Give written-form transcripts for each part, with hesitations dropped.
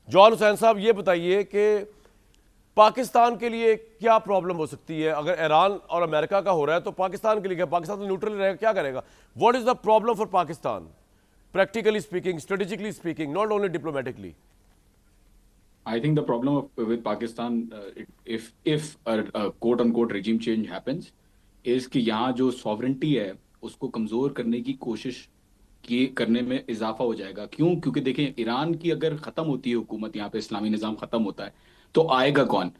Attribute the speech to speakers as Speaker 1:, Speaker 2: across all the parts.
Speaker 1: John Hussain साहब, ये बताइए कि पाकिस्तान के लिए क्या प्रॉब्लम हो सकती है अगर ईरान और अमेरिका का हो रहा है, तो पाकिस्तान के लिए क्या? पाकिस्तान तो न्यूट्रल रहेगा, क्या करेगा? What is the problem for Pakistan, practically speaking, strategically speaking, not only diplomatically?
Speaker 2: I think the problem with Pakistan, if a quote unquote regime change happens, is कि यहाँ जो सॉवरेंटी है उसको कमजोर करने की कोशिश की करने में इजाफा हो जाएगा। क्यों? क्योंकि देखें, ईरान की अगर खत्म होती है हुकूमत, यहाँ पे इस्लामी निजाम खत्म होता है, तो आएगा कौन?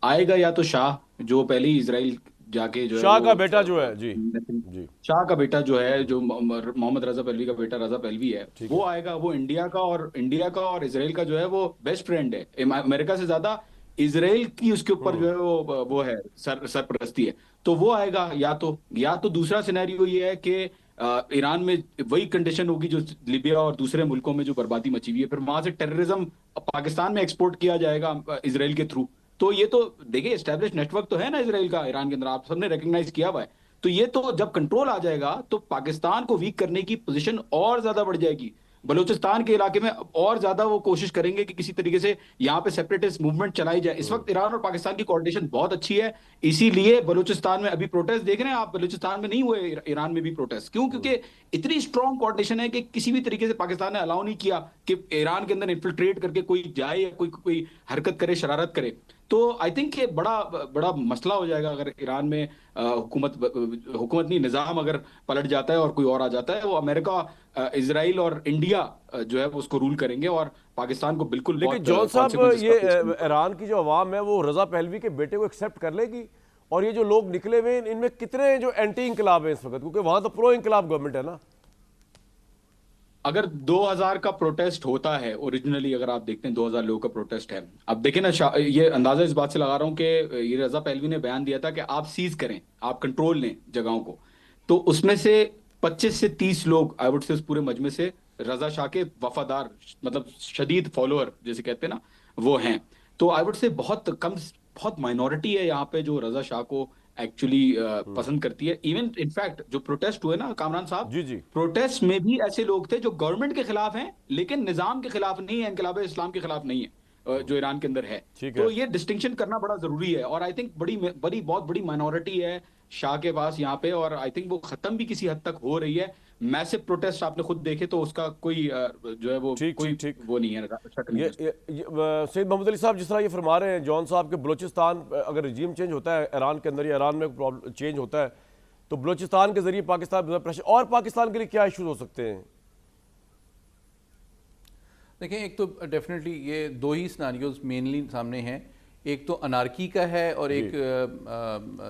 Speaker 2: आएगा या तो शाह, जो पहले ही इसराइल जाके जो है
Speaker 1: शाह
Speaker 2: वो
Speaker 1: का बेटा जो है जी। जी।
Speaker 2: शाह का बेटा जो है, जो मोहम्मद रजा पहलवी का बेटा रजा पहलवी है,
Speaker 1: ठीक
Speaker 2: वो
Speaker 1: है।
Speaker 2: आएगा। वो इंडिया का और इसराइल का जो है वो बेस्ट फ्रेंड है। अमेरिका से ज्यादा इसराइल की उसके ऊपर जो है वो है, सरपरस्ती है। तो वो आएगा। या तो दूसरा सिनेरियो ये है कि ईरान में वही कंडीशन होगी जो लिबिया और दूसरे मुल्कों में जो बर्बादी मची हुई है, फिर वहां से टेररिज्म पाकिस्तान में एक्सपोर्ट किया जाएगा इसराइल के थ्रू। तो ये तो देखिए, एस्टेब्लिश नेटवर्क तो है ना इसराइल का ईरान के अंदर, आप सबने रिकग्नाइज किया हुआ है। तो ये तो जब कंट्रोल आ जाएगा तो पाकिस्तान को वीक करने की पोजीशन और ज्यादा बढ़ जाएगी। बलूचिस्तान के इलाके में और ज्यादा वो कोशिश करेंगे कि किसी तरीके से यहाँ पे सेपरेटिस्ट मूवमेंट चलाई जाए। इस वक्त ईरान और पाकिस्तान की कोऑर्डिनेशन बहुत अच्छी है, इसीलिए बलूचिस्तान में अभी प्रोटेस्ट देख रहे हैं आप। बलूचिस्तान में नहीं हुए, ईरान में भी प्रोटेस्ट। क्यों? क्योंकि इतनी स्ट्रॉन्ग कोऑर्डिनेशन है कि किसी भी तरीके से पाकिस्तान ने अलाउ नहीं किया कि ईरान के अंदर इन्फिल्ट्रेट करके कोई जाए या कोई कोई हरकत करे, शरारत करे। तो आई थिंक ये बड़ा बड़ा मसला हो जाएगा अगर ईरान में हुकूमत नहीं, निजाम अगर पलट जाता है और कोई और आ जाता है। वो अमेरिका, इसराइल और इंडिया जो है वो उसको रूल करेंगे, और पाकिस्तान को बिल्कुल
Speaker 1: लेकिन
Speaker 2: बहुत
Speaker 1: जॉन साहब,
Speaker 2: कॉन्सिक्वेंसेस का
Speaker 1: ये
Speaker 2: फेस करना पड़ेगा।
Speaker 1: ईरान की जो अवाम है वो रजा पहलवी के बेटे को एक्सेप्ट कर लेगी? और ये जो लोग निकले हुए हैं, इनमें कितने जो एंटी इंकलाब है इस वक्त, क्योंकि वहां तो प्रो इंकलाब गवर्नमेंट है ना?
Speaker 2: अगर 2000 का प्रोटेस्ट होता है ओरिजिनली, अगर आप देखते हैं 2000 लोगों का प्रोटेस्ट है। अब देखें ना, ये अंदाजा इस बात से लगा रहा हूं कि ये रजा पहलवी ने बयान दिया था कि आप सीज करें, आप कंट्रोल लें जगहों को। तो उसमें से 25 से 30 लोग, आई वुड से, उस पूरे मजमे से रजा शाह के वफादार, मतलब शदीद फॉलोअर जैसे कहते हैं ना, वो हैं। तो आई वुड से बहुत कम, बहुत माइनॉरिटी है यहाँ पे जो रजा शाह को एक्चुअली पसंद करती है। इवन इनफैक्ट जो प्रोटेस्ट हुए ना कामरान साहब,
Speaker 1: जी जी।
Speaker 2: प्रोटेस्ट में भी ऐसे लोग थे जो गवर्नमेंट के खिलाफ हैं लेकिन निजाम के खिलाफ नहीं है, इनकलाब इस्लाम के खिलाफ नहीं है, जो ईरान के अंदर है।
Speaker 1: ठीक है।
Speaker 2: तो ये डिस्टिंक्शन करना बड़ा जरूरी है। और आई थिंक बड़ी बड़ी बहुत बड़ी माइनॉरिटी है शाह के पास यहाँ पे, और आई थिंक वो खत्म भी किसी हद तक हो रही है। मैसिव प्रोटेस्ट आपने खुद देखे तो उसका कोई जो है वो
Speaker 1: ठीक ठीक
Speaker 2: कोई
Speaker 1: ठीक।
Speaker 2: वो नहीं है, शक नहीं है उसमें।
Speaker 1: सैयद मोहम्मद अली साहब, जिस तरह ये फरमा रहे हैं जॉन साहब के, बलूचिस्तान अगर रिजीम चेंज होता है ईरान के अंदर या ईरान में प्रॉब्लम चेंज होता है, तो बलूचिस्तान के जरिए पाकिस्तान पर प्रेशर, और पाकिस्तान के लिए क्या इश्यूज हो सकते हैं?
Speaker 3: देखें, एक तो डेफिनेटली ये दो ही सिनारियोज मेनली सामने हैं। एक तो अनारकी का है और एक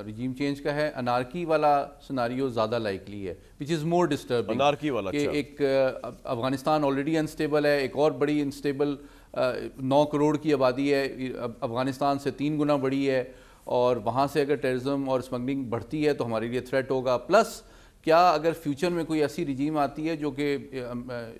Speaker 3: रिजीम चेंज का है। अनारकी वाला सिनारियो ज़्यादा लाइकली है, विच इज़ मोर डिस्टर्बिंग।
Speaker 1: अनारकी वाला,
Speaker 3: कि
Speaker 1: अच्छा।
Speaker 3: एक अफगानिस्तान ऑलरेडी अनस्टेबल है, एक और बड़ी अनस्टेबल 9 करोड़ की आबादी है, अफगानिस्तान से 3 गुना बड़ी है। और वहाँ से अगर टेररिज्म और स्मगलिंग बढ़ती है तो हमारे लिए थ्रेट होगा। प्लस क्या अगर फ्यूचर में कोई ऐसी रिजीम आती है जो कि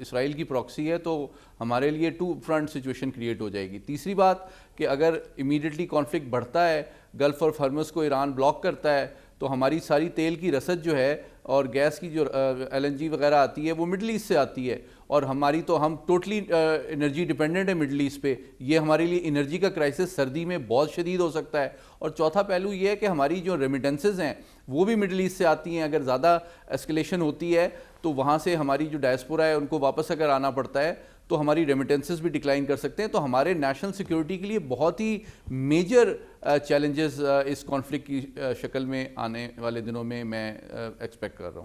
Speaker 3: इसराइल की प्रॉक्सी है, तो हमारे लिए टू फ्रंट सिचुएशन क्रिएट हो जाएगी। तीसरी बात कि अगर इमीडिएटली कॉन्फ्लिक्ट बढ़ता है, गल्फ और हॉर्मुज़ को ईरान ब्लॉक करता है, तो हमारी सारी तेल की रसद जो है और गैस की जो LNG वगैरह आती है वो मिडल ईस्ट से आती है। और हमारी तो हम टोटली एनर्जी डिपेंडेंट है मिडल ईस्ट पे। ये हमारे लिए एनर्जी का क्राइसिस सर्दी में बहुत शदीद हो सकता है। और चौथा पहलू ये है कि हमारी जो रेमिटेंसेज हैं वो भी मिडल ईस्ट से आती हैं। अगर ज़्यादा एस्केलेशन होती है तो वहाँ से हमारी जो डायस्पोरा है उनको वापस अगर आना पड़ता है तो हमारी रेमिटेंसेस भी डिक्लाइन कर सकते हैं। तो हमारे नेशनल सिक्योरिटी के लिए बहुत ही मेजर चैलेंजेस इस कॉन्फ्लिक्ट की शक्ल में आने वाले दिनों में मैं एक्सपेक्ट कर रहा हूँ।